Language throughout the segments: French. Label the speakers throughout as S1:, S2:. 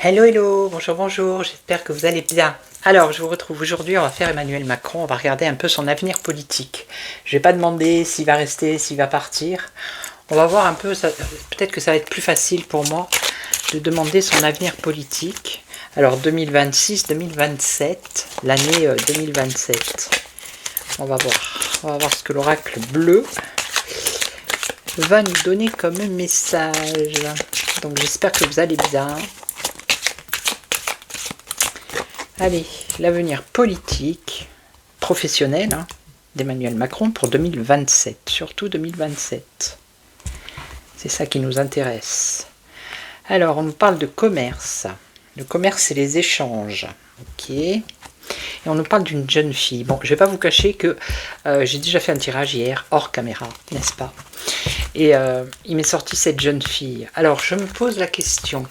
S1: Hello, hello, bonjour, bonjour, j'espère que vous allez bien. Alors, je vous retrouve aujourd'hui, on va faire Emmanuel Macron, on va regarder un peu son avenir politique. Je ne vais pas demander s'il va rester, s'il va partir. On va voir un peu, peut-être que ça va être plus facile pour moi de demander son avenir politique. Alors, 2026-2027, l'année 2027. On va voir ce que l'oracle bleu va nous donner comme message. Donc, j'espère que vous allez bien. Allez, l'avenir politique, professionnel d'Emmanuel Macron pour 2027, surtout 2027. C'est ça qui nous intéresse. Alors, on nous parle de commerce. Le commerce, c'est les échanges. Ok. Et on nous parle d'une jeune fille. Bon, je ne vais pas vous cacher que j'ai déjà fait un tirage hier, hors caméra, n'est-ce pas? Et il m'est sorti cette jeune fille. Alors, je me pose la question.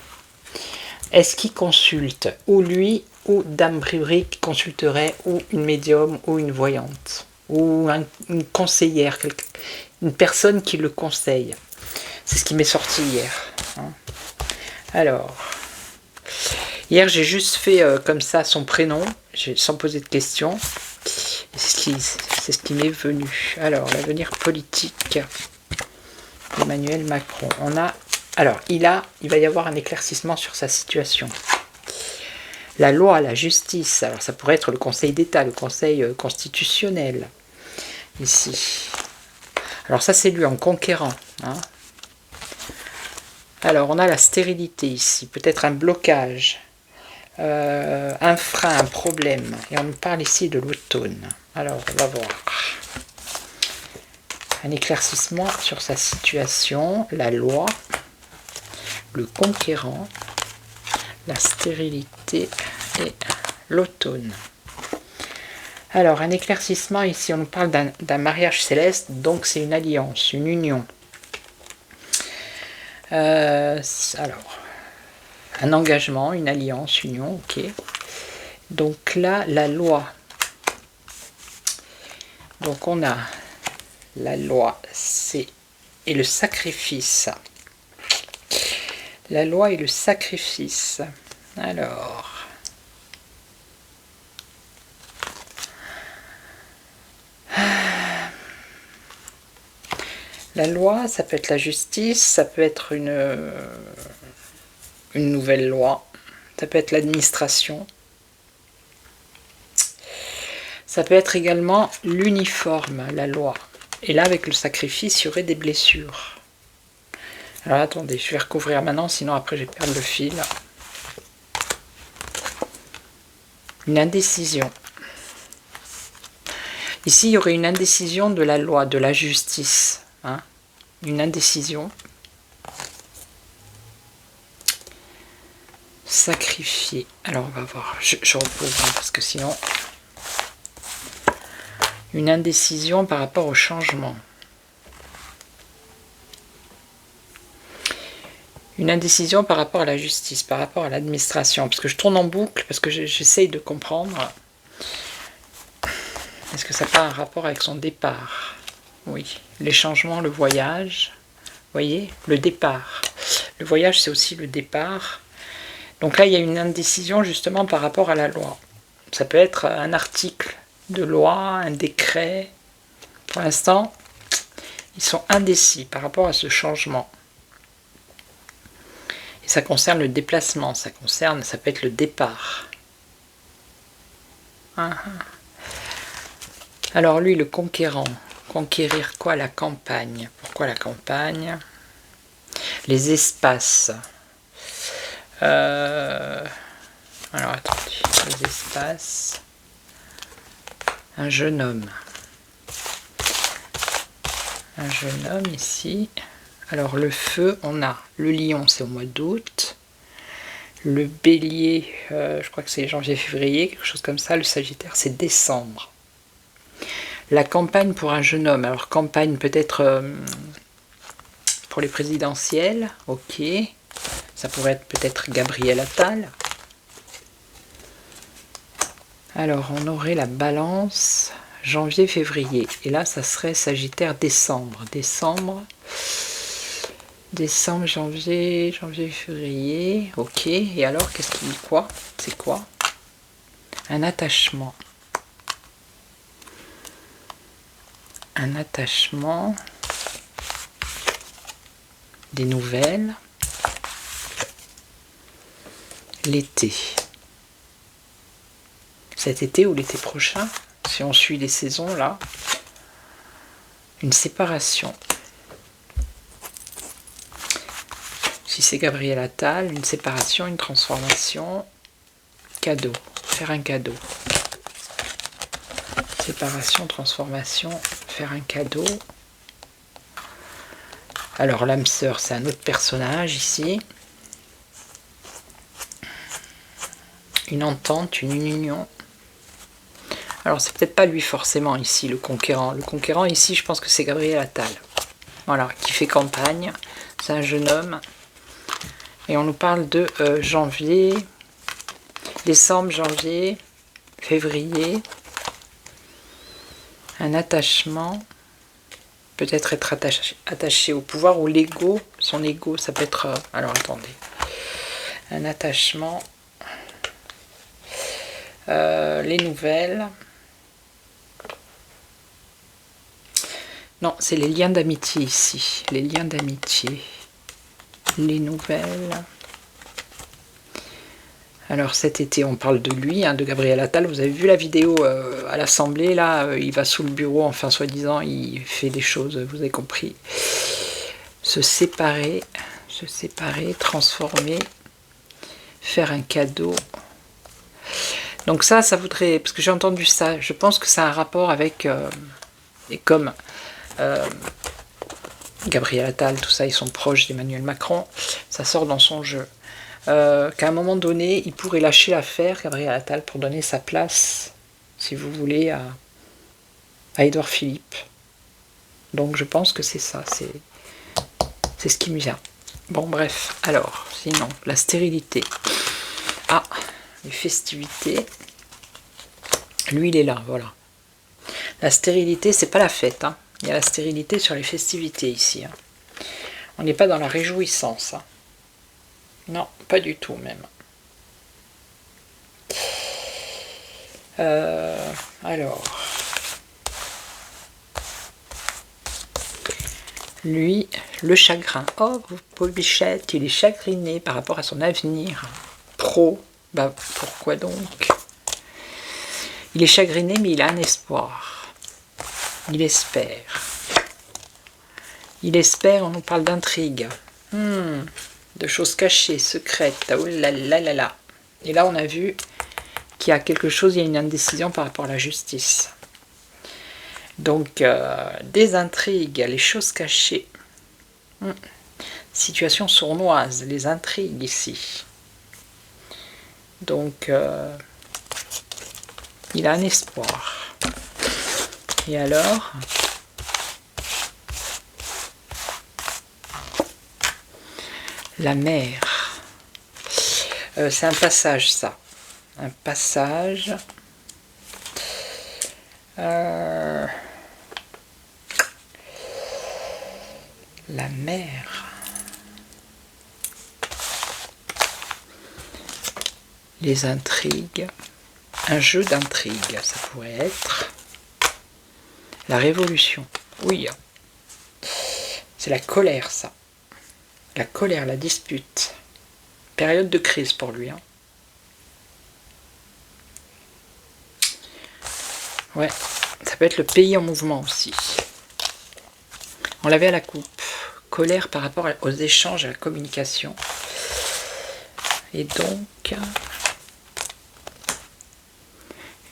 S1: Est-ce qu'il consulte ou lui ou Dame Brûlé qui consulterait ou une médium ou une voyante ou une conseillère, une personne qui le conseille? C'est ce qui m'est sorti hier. Alors, hier j'ai juste fait comme ça son prénom, sans poser de questions. C'est ce qui m'est venu. Alors, l'avenir politique d'Emmanuel Macron. Alors, il va y avoir un éclaircissement sur sa situation. La loi, la justice, alors ça pourrait être le Conseil d'État, le Conseil constitutionnel, ici. Alors ça, c'est lui en conquérant. Alors, on a la stérilité ici, peut-être un blocage, un frein, un problème. Et on nous parle ici de l'automne. Alors, on va voir. Un éclaircissement sur sa situation, la loi, le conquérant, la stérilité et l'automne. Alors, un éclaircissement, ici on nous parle d'un mariage céleste, donc c'est une alliance, une union. Alors, un engagement, une alliance, union, ok. Donc là, la loi. Donc on a la loi, et le sacrifice. La loi et le sacrifice. Alors, la loi, ça peut être la justice, ça peut être une nouvelle loi, ça peut être l'administration, ça peut être également l'uniforme, la loi. Et là, avec le sacrifice, il y aurait des blessures. Alors attendez, je vais recouvrir maintenant, sinon après je vais perdre le fil. Une indécision. Ici, il y aurait une indécision de la loi, de la justice. Une indécision. Sacrifié. Alors on va voir, je repose parce que sinon... Une indécision par rapport au changement. Une indécision par rapport à la justice, par rapport à l'administration. Parce que je tourne en boucle, parce que j'essaye de comprendre. Est-ce que ça n'a pas un rapport avec son départ? Oui. Les changements, le voyage. Vous voyez? Le départ. Le voyage, c'est aussi le départ. Donc là, il y a une indécision justement par rapport à la loi. Ça peut être un article de loi, un décret. Pour l'instant, ils sont indécis par rapport à ce changement. Et ça concerne le déplacement, ça peut être le départ. Alors lui, le conquérant. Conquérir quoi? La campagne. Pourquoi la campagne? Les espaces. Alors attendez, les espaces. Un jeune homme. Un jeune homme ici. Alors le feu, on a le lion, c'est au mois d'août. Le bélier, je crois que c'est janvier-février, quelque chose comme ça. Le sagittaire, c'est décembre. La campagne pour un jeune homme. Alors campagne peut-être pour les présidentielles. Ok. Ça pourrait être peut-être Gabriel Attal. Alors on aurait la balance janvier-février. Et là, ça serait sagittaire décembre. Décembre. Décembre, janvier, février. Ok, et alors, qu'est-ce qu'il dit quoi? C'est quoi? Un attachement. Un attachement. Des nouvelles. L'été. Cet été ou l'été prochain, si on suit les saisons là. Une séparation. Si c'est Gabriel Attal, une séparation, une transformation, cadeau, faire un cadeau. Séparation, transformation, faire un cadeau. Alors l'âme sœur, c'est un autre personnage ici. Une entente, une union. Alors c'est peut-être pas lui forcément ici, le conquérant. Le conquérant ici, je pense que c'est Gabriel Attal. Voilà, qui fait campagne. C'est un jeune homme. Et on nous parle de janvier, décembre, janvier, février. Un attachement. Peut-être être attaché au pouvoir ou l'ego. Son ego, ça peut être... alors attendez. Un attachement. Les nouvelles. Non, c'est les liens d'amitié ici. Les liens d'amitié. Les nouvelles. Alors cet été, on parle de lui, hein, de Gabriel Attal. Vous avez vu la vidéo à l'Assemblée, là, il va sous le bureau, enfin soi-disant, il fait des choses, vous avez compris. Se séparer, transformer, faire un cadeau. Donc ça voudrait, parce que j'ai entendu ça, je pense que ça a un rapport avec, et comme Gabriel Attal, tout ça, ils sont proches d'Emmanuel Macron, ça sort dans son jeu. Qu'à un moment donné, il pourrait lâcher l'affaire, Gabriel Attal, pour donner sa place, si vous voulez, à Édouard Philippe. Donc je pense que c'est ça, c'est ce qui me vient. Bon bref, alors, sinon, la stérilité. Ah, les festivités. Lui, il est là, voilà. La stérilité, c'est pas la fête, hein. Il y a la stérilité sur les festivités ici. Hein. On n'est pas dans la réjouissance. Hein. Non, pas du tout même. Alors, lui, le chagrin. Oh, pauvre bichette, il est chagriné par rapport à son avenir pro. Bah, pourquoi donc? Il est chagriné, mais il a un espoir. Il espère. Il espère, on nous parle d'intrigue. De choses cachées, secrètes. Oh là là là là. Et là, on a vu qu'il y a quelque chose, il y a une indécision par rapport à la justice. Donc, des intrigues, les choses cachées. Situation sournoise, les intrigues ici. Donc, il a un espoir. Et alors, la mer. C'est un passage, ça. Un passage. La mer. Les intrigues. Un jeu d'intrigues, ça pourrait être. La révolution. Oui. C'est la colère, ça. La colère, la dispute. Période de crise pour lui. Hein. Ouais. Ça peut être le pays en mouvement aussi. On l'avait à la coupe. Colère par rapport aux échanges, à la communication. Et donc...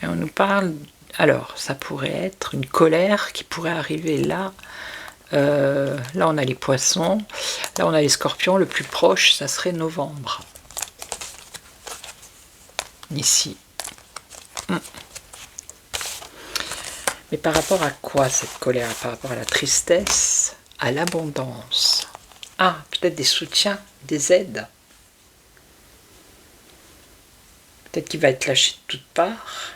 S1: Et on nous parle... Alors, ça pourrait être une colère qui pourrait arriver là. Là, on a les poissons. Là, on a les scorpions. Le plus proche, ça serait novembre. Ici. Mais par rapport à quoi, cette colère? Par rapport à la tristesse, à l'abondance. Ah, peut-être des soutiens, des aides. Peut-être qu'il va être lâché de toutes parts.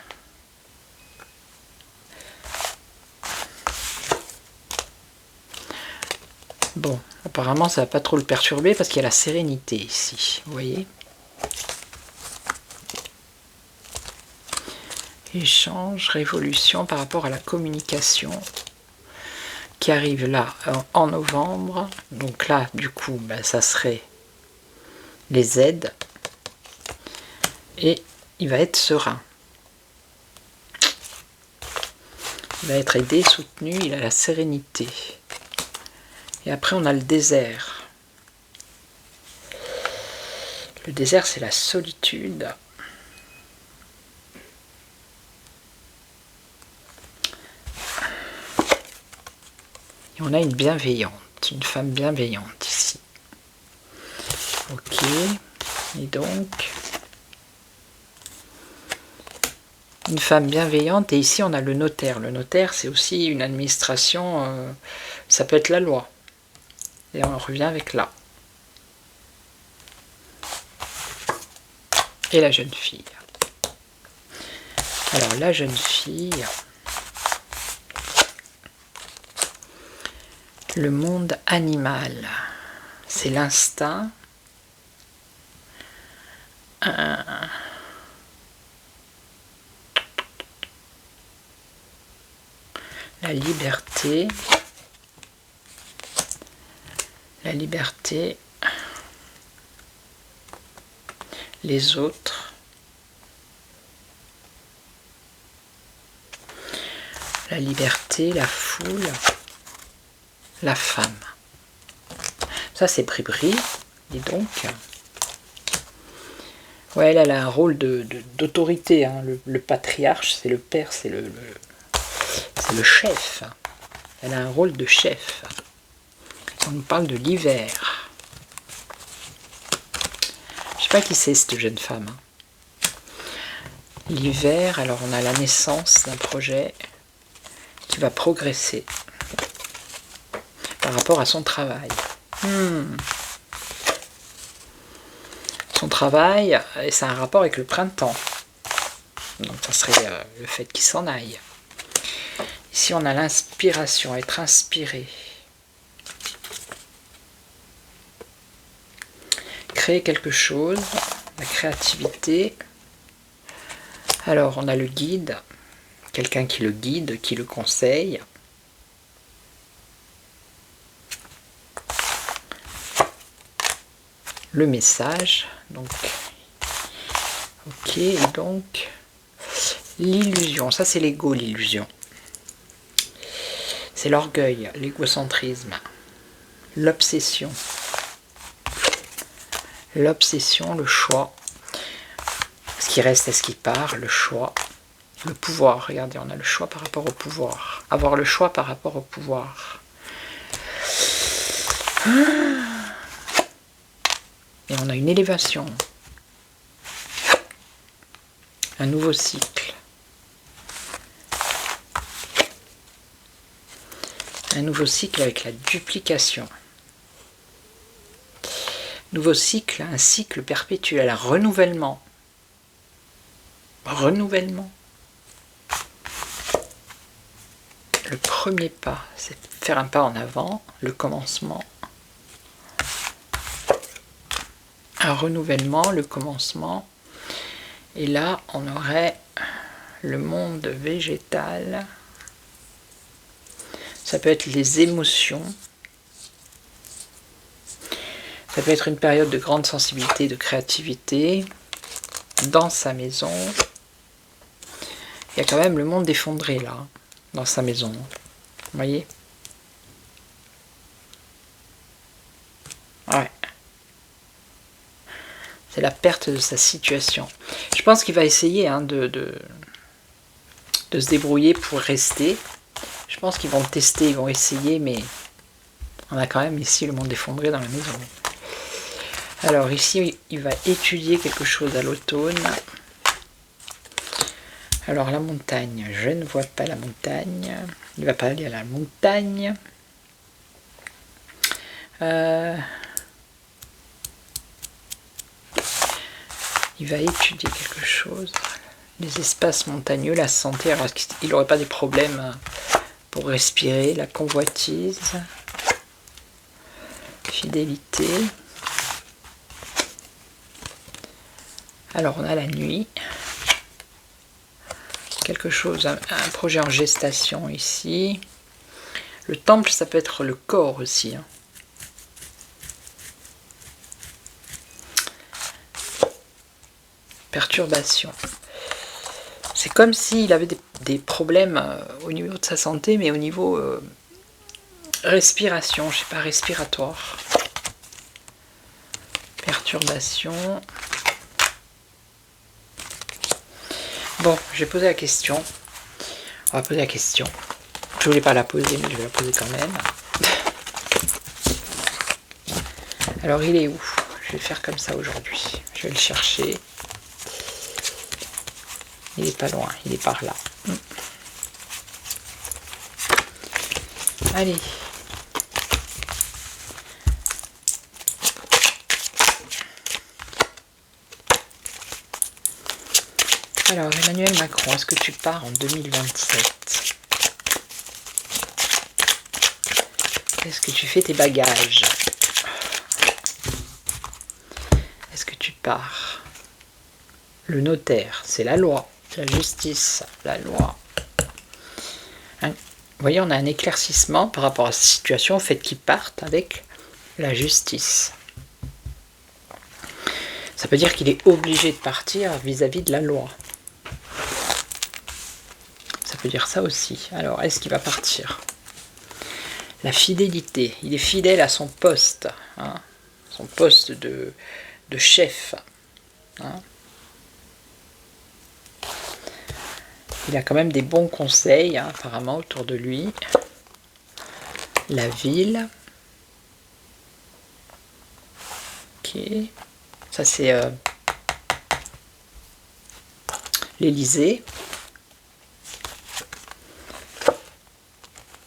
S1: Bon, apparemment ça va pas trop le perturber parce qu'il y a la sérénité ici, vous voyez. Échange, révolution par rapport à la communication qui arrive là en novembre. Donc là, du coup, ben, ça serait les aides. Et il va être serein. Il va être aidé, soutenu, il a la sérénité. Et après, on a le désert. Le désert, c'est la solitude. Et on a une bienveillante, une femme bienveillante ici. Ok. Et donc, une femme bienveillante. Et ici, on a le notaire. Le notaire, c'est aussi une administration. Ça peut être la loi. Et on revient avec là. Et la jeune fille. Alors, la jeune fille... Le monde animal, c'est l'instinct. La liberté. La liberté. Les autres. La liberté, la foule. La femme. Ça, c'est Bribri. Et donc, ouais, elle a un rôle d'autorité. Hein. Le patriarche, c'est le père, c'est le chef. Elle a un rôle de chef. On nous parle de l'hiver. Je sais pas qui c'est cette jeune femme. Hein. L'hiver, alors on a la naissance d'un projet qui va progresser par rapport à son travail. Son travail, et ça a un rapport avec le printemps. Donc ça serait le fait qu'il s'en aille. Ici on a l'inspiration, être inspiré. Créer quelque chose, la créativité. Alors on a le guide, quelqu'un qui le guide, qui le conseille. Le message, donc ok, et donc l'illusion, ça c'est l'ego, l'illusion, c'est l'orgueil, l'égocentrisme, l'obsession, le choix, ce qui reste, est-ce qui part, le choix, le pouvoir, regardez, on a le choix par rapport au pouvoir, avoir le choix par rapport au pouvoir. Et on a une élévation, un nouveau cycle, avec la duplication, nouveau cycle, un cycle perpétuel, un renouvellement, Le premier pas, c'est faire un pas en avant, le commencement. Un renouvellement, le commencement. Et là, on aurait le monde végétal. Ça peut être les émotions. Ça peut être une période de grande sensibilité, de créativité. Dans sa maison. Il y a quand même le monde effondré là, dans sa maison. Vous voyez ? Ouais. C'est la perte de sa situation. Je pense qu'il va essayer de se débrouiller pour rester. Je pense qu'ils vont tester, ils vont essayer, mais on a quand même ici le monde effondré dans la maison. Alors ici, il va étudier quelque chose à l'automne. Alors la montagne, je ne vois pas la montagne. Il ne va pas aller à la montagne. Il va étudier quelque chose. Les espaces montagneux, la santé. Alors, il n'aurait pas des problèmes pour respirer, la convoitise. fidélité. Alors on a la nuit. Quelque chose, un projet en gestation ici. Le temple, ça peut être le corps aussi. Hein. Perturbation. C'est comme s'il avait des problèmes au niveau de sa santé, mais au niveau respiration, je sais pas, respiratoire. Perturbation. Bon, je vais poser la question. On va poser la question. Je voulais pas la poser, mais je vais la poser quand même. Alors, il est où? Je vais faire comme ça aujourd'hui. Je vais le chercher. Il est pas loin, il est par là. Allez. Alors, Emmanuel Macron, est-ce que tu pars en 2027? Est-ce que tu fais tes bagages? Est-ce que tu pars? Le notaire, c'est la loi, la justice, la loi. Hein? Vous voyez, on a un éclaircissement par rapport à cette situation, au fait qu'ils partent avec la justice. Ça veut dire qu'il est obligé de partir vis-à-vis de la loi. Ça peut dire ça aussi. Alors, est-ce qu'il va partir? La fidélité. Il est fidèle à son poste. Hein, son poste de chef. Hein. Il a quand même des bons conseils, hein, apparemment, autour de lui. La ville. Ok. Ça, c'est l'Élysée.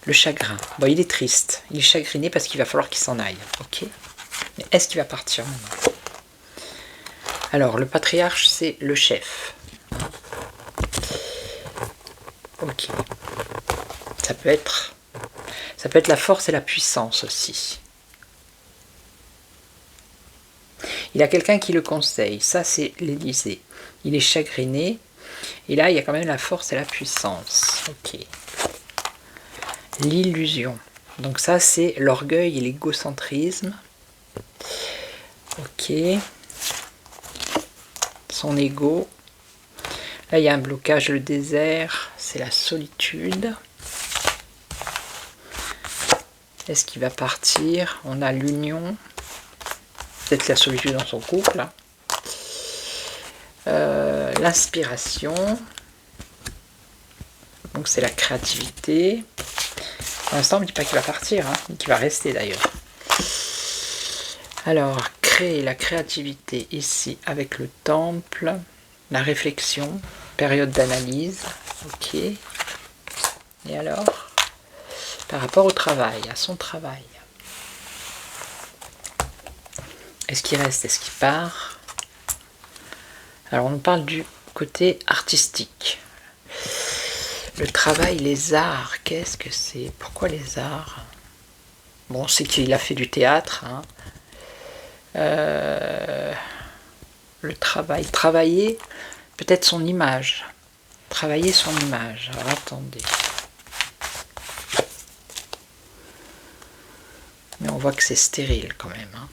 S1: Le chagrin. Bon, il est triste. Il est chagriné parce qu'il va falloir qu'il s'en aille. Ok. Mais est-ce qu'il va partir maintenant? Alors, le patriarche, c'est le chef. Ok. Ça peut être la force et la puissance aussi. Il a quelqu'un qui le conseille. Ça, c'est l'Élysée. Il est chagriné. Et là, il y a quand même la force et la puissance. Ok. L'illusion. Donc ça, c'est l'orgueil et l'égocentrisme. Ok. Son ego. Là, il y a un blocage, le désert. C'est la solitude. Est-ce qu'il va partir? On a l'union. Peut-être la solitude dans son couple. L'inspiration. Donc c'est la créativité. Pour l'instant, on ne dit pas qu'il va partir, hein, mais qu'il va rester d'ailleurs. Alors, créer la créativité ici avec le temple, la réflexion, période d'analyse, ok. Et alors, par rapport au travail, à son travail, est-ce qu'il reste, est-ce qu'il part? Alors, on nous parle du côté artistique. Le travail, les arts, qu'est-ce que c'est? Pourquoi les arts? Bon, c'est qu'il a fait du théâtre. Hein. Le travail. Travailler peut-être son image. Travailler son image. Alors, attendez. Mais on voit que c'est stérile quand même.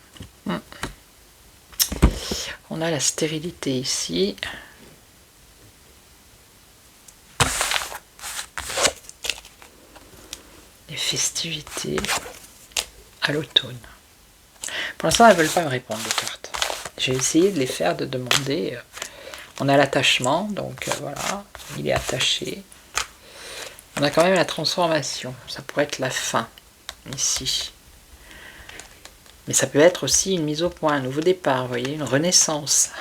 S1: Hein. On a la stérilité ici. Les festivités à l'automne. Pour l'instant, elles ne veulent pas me répondre, les cartes. J'ai essayé de les faire, de demander. On a l'attachement, donc voilà, il est attaché. On a quand même la transformation. Ça pourrait être la fin, ici. Mais ça peut être aussi une mise au point, un nouveau départ, vous voyez, une renaissance.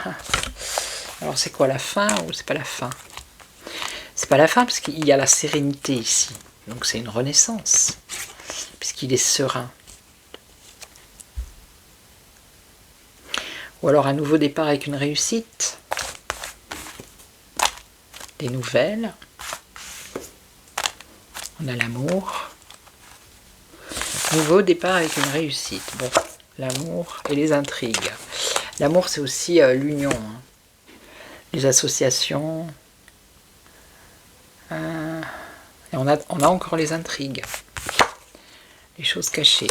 S1: Alors c'est quoi, la fin ou c'est pas la fin? C'est pas la fin parce qu'il y a la sérénité ici. Donc c'est une renaissance, puisqu'il est serein. Ou alors un nouveau départ avec une réussite. Des nouvelles. On a l'amour. Nouveau départ avec une réussite. Bon, L'amour et les intrigues. L'amour, c'est aussi l'union. Hein. Les associations. Et on a encore les intrigues. Les choses cachées.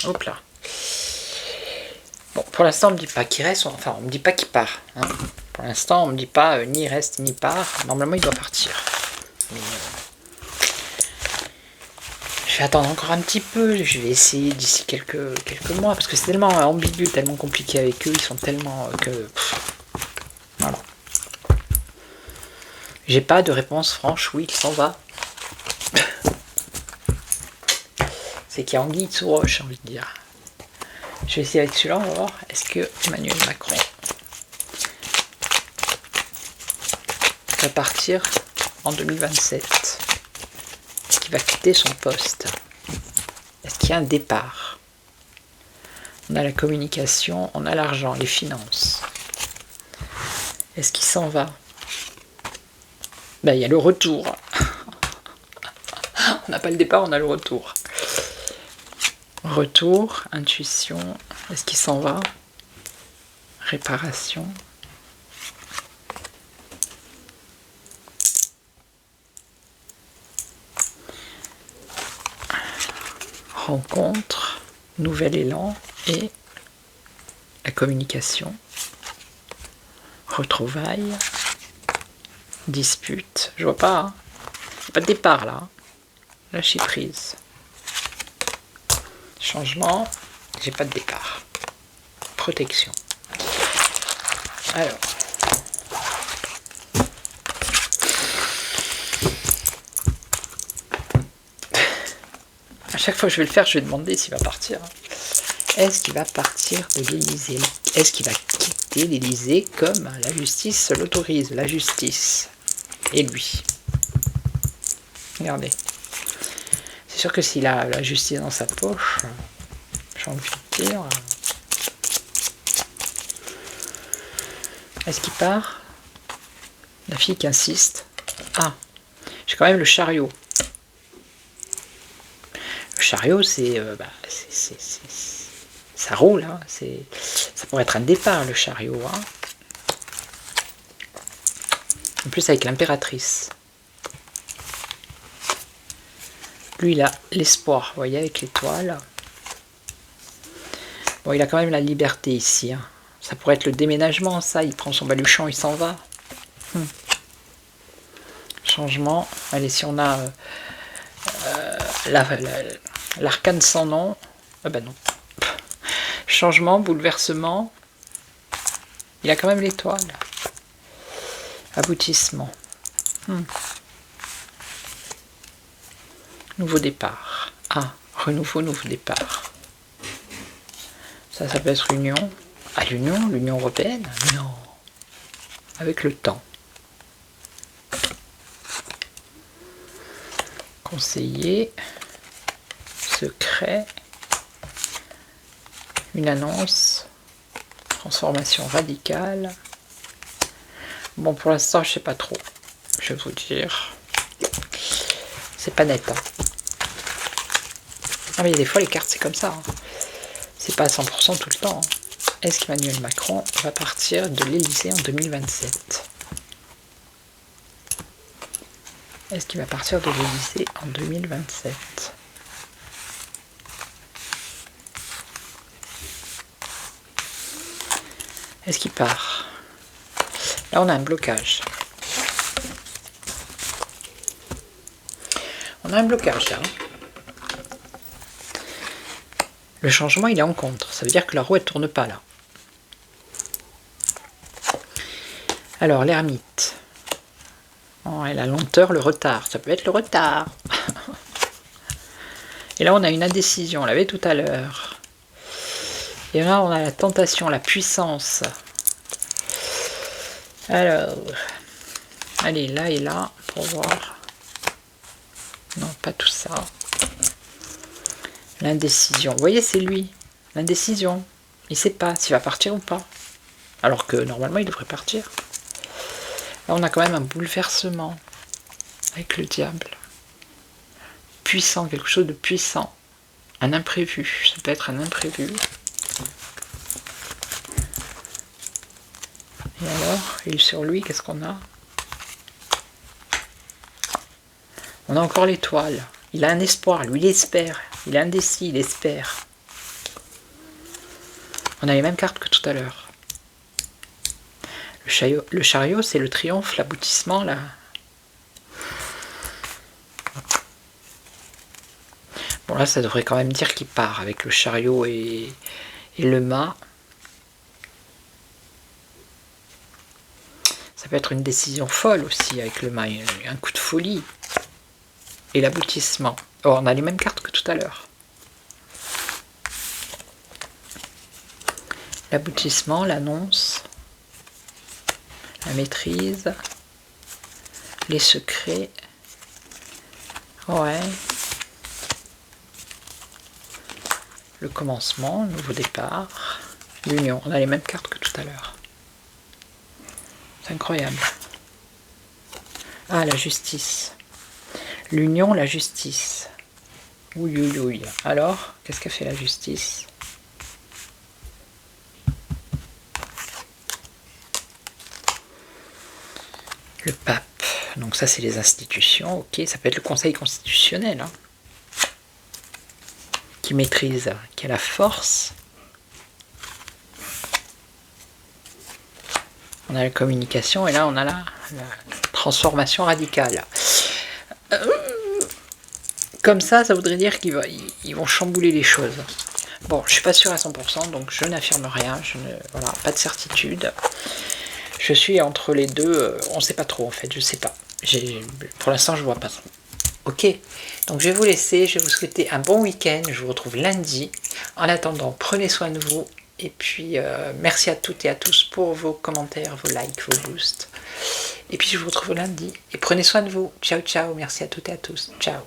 S1: Hop là. Bon, pour l'instant, on me dit pas qu'il reste, enfin, on me dit pas qu'il part. Hein. Pour l'instant, on me dit pas ni il reste ni part. Normalement, il doit partir. Mais, je vais attendre encore un petit peu. Je vais essayer d'ici quelques mois parce que c'est tellement ambigu, tellement compliqué avec eux. Ils sont tellement que voilà. J'ai pas de réponse franche. Oui, il s'en va. C'est qu'il y a anguille sous roche, j'ai envie de dire. Je vais essayer avec celui-là, on va voir. Est-ce que Emmanuel Macron va partir en 2027? Est-ce qu'il va quitter son poste? Est-ce qu'il y a un départ? On a la communication, on a l'argent, les finances. Est-ce qu'il s'en va? Ben, il y a le retour. On n'a pas le départ, on a le retour. Retour, intuition, est-ce qu'il s'en va? Réparation. Rencontre, nouvel élan et la communication. Retrouvailles, dispute. Je vois pas, hein. Pas de départ là. Lâcher prise. Changement, j'ai pas de départ. Protection. Alors. À chaque fois que je vais le faire, je vais demander s'il va partir. Est-ce qu'il va partir de l'Élysée? Est-ce qu'il va quitter l'Élysée comme la justice l'autorise? La justice. Et lui. Regardez. C'est sûr que s'il a la justice dans sa poche, j'ai envie de dire... Est-ce qu'il part? La fille qui insiste. Ah, j'ai quand même le chariot. Le chariot, ça roule. Hein. Ça pourrait être un départ, le chariot. Hein. En plus, avec l'impératrice. Lui, il a l'espoir, vous voyez, avec l'étoile. Bon, il a quand même la liberté ici. Hein. Ça pourrait être le déménagement, ça. Il prend son baluchon, il s'en va. Changement. Allez, si on a l'arcane sans nom. Ah ben non. Changement, bouleversement. Il a quand même l'étoile. Aboutissement. Nouveau départ. Ah, renouveau, nouveau départ. Ça peut être l'union. Ah, l'Union européenne? Non. Avec le temps. Conseiller. Secret. Une annonce. Transformation radicale. Bon, pour l'instant, je sais pas trop. Je vais vous dire. C'est pas net. Hein. Ah, mais des fois, les cartes, c'est comme ça. Hein. C'est pas à 100% tout le temps. Hein. Est-ce qu'Emmanuel Macron va partir de l'Élysée en 2027? Est-ce qu'il va partir de l'Élysée en 2027? Est-ce qu'il part? Là, on a un blocage. On a un blocage, là. Le changement, il est en contre. Ça veut dire que la roue, elle tourne pas, là. Alors, l'ermite. Oh, et la lenteur, le retard. Ça peut être le retard. Et là, on a une indécision. On l'avait tout à l'heure. Et là, on a la tentation, la puissance. Alors, allez, là et là, pour voir. Non, pas tout ça. L'indécision. Vous voyez, c'est lui. L'indécision. Il ne sait pas s'il va partir ou pas. Alors que, normalement, il devrait partir. Là, on a quand même un bouleversement avec le diable. puissant, quelque chose de puissant. Un imprévu, ça peut être un imprévu. Et alors, il sur lui, qu'est-ce qu'on a? On a encore l'étoile. Il a un espoir, lui il espère. Il est indécis, il espère. On a les mêmes cartes que tout à l'heure. Le chariot, c'est le triomphe, l'aboutissement, là. Bon, là, ça devrait quand même dire qu'il part avec le chariot et le mât. Ça peut être une décision folle aussi avec le mât, un coup de folie. Et l'aboutissement. Oh, on a les mêmes cartes que tout à l'heure. L'aboutissement, l'annonce, la maîtrise, les secrets. Ouais. Le commencement, le nouveau départ, l'union. On a les mêmes cartes que tout à l'heure. C'est incroyable. Ah, la justice. L'union, la justice. Oui, oui, oui. Alors, qu'est-ce qu'a fait la justice? Le pape. Donc ça, c'est les institutions. Ok, ça peut être le Conseil constitutionnel. Hein, qui maîtrise, qui a la force. On a la communication et là, on a la transformation radicale. Comme ça voudrait dire qu'ils vont chambouler les choses. Bon, je ne suis pas sûre à 100%, donc je n'affirme rien. Voilà, pas de certitude. Je suis entre les deux, on ne sait pas trop en fait, je ne sais pas. Pour l'instant, je ne vois pas trop. Ok, donc je vais vous laisser, je vais vous souhaiter un bon week-end, je vous retrouve lundi. En attendant, prenez soin de vous, et puis merci à toutes et à tous pour vos commentaires, vos likes, vos boosts. Et puis je vous retrouve lundi, et prenez soin de vous. Ciao, ciao, merci à toutes et à tous. Ciao.